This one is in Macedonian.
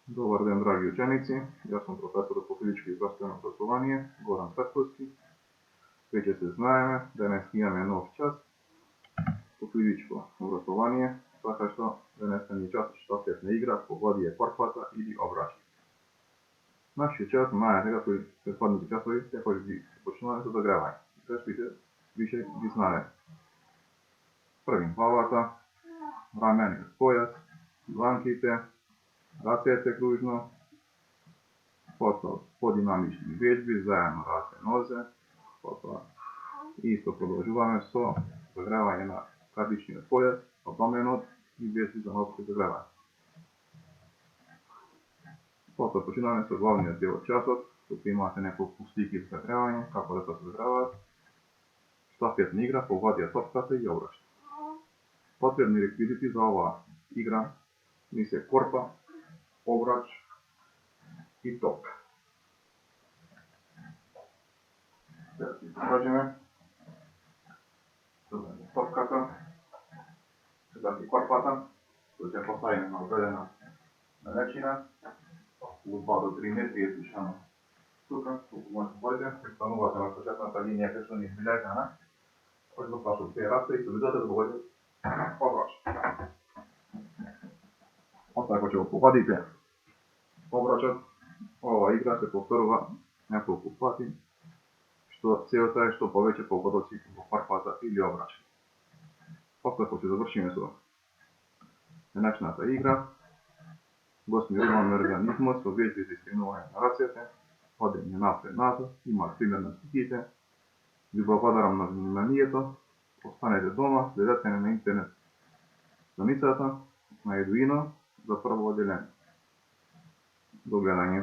Добар ден, драги ученици. Јас сум професорот по физичко и здравствено образование, Горан Цветковски. Веќе се знаеме, денес имаме нов час по физичко образование, така што денеска ни час штафетна игра по води е корпата или обрачи. Нашиот час, знаете како и претходните часови, секој ги почнуваме со загревање. Се више ги знаете. Првим главата, рамениот појас, дланките, рацете кружно, потоа подинамични вежби, заедно раце-нозе, потоа исто продолжуваме со загревање на кардичниот појас, абдоменот и вежби за носко загревање. Потоа починаме со главниот дел од часот, тука имате неколку слики за загревање, како да се загреваат, штафетна игра по вадија топката и обрачи. Потребни реквизити за оваа игра ни се корпа, обрач и топка. Сега ќе покажеме топката, сега и корпата, која ќе поставиме на одредена далечина, околу 2 до 3 метри е пишано тука, колку може да појде, станувате на почетната линија кај што ни избележана, кој го плашат тие раце и се видите да го води обрач. Ако ќе го погодите обрачот, ова игра се повторува неколку пати, што целта е што повеќе погодоци во корпата или обрач. После ако ќе завршиме со денешната игра, го смируваме организмот со вежби за искренување на рацете, ходење напред-назад, има пример на сликите. Ви благодарам на вниманието, останете дома, следете на интернет страницата на Едуино за прво одделение. До гледање.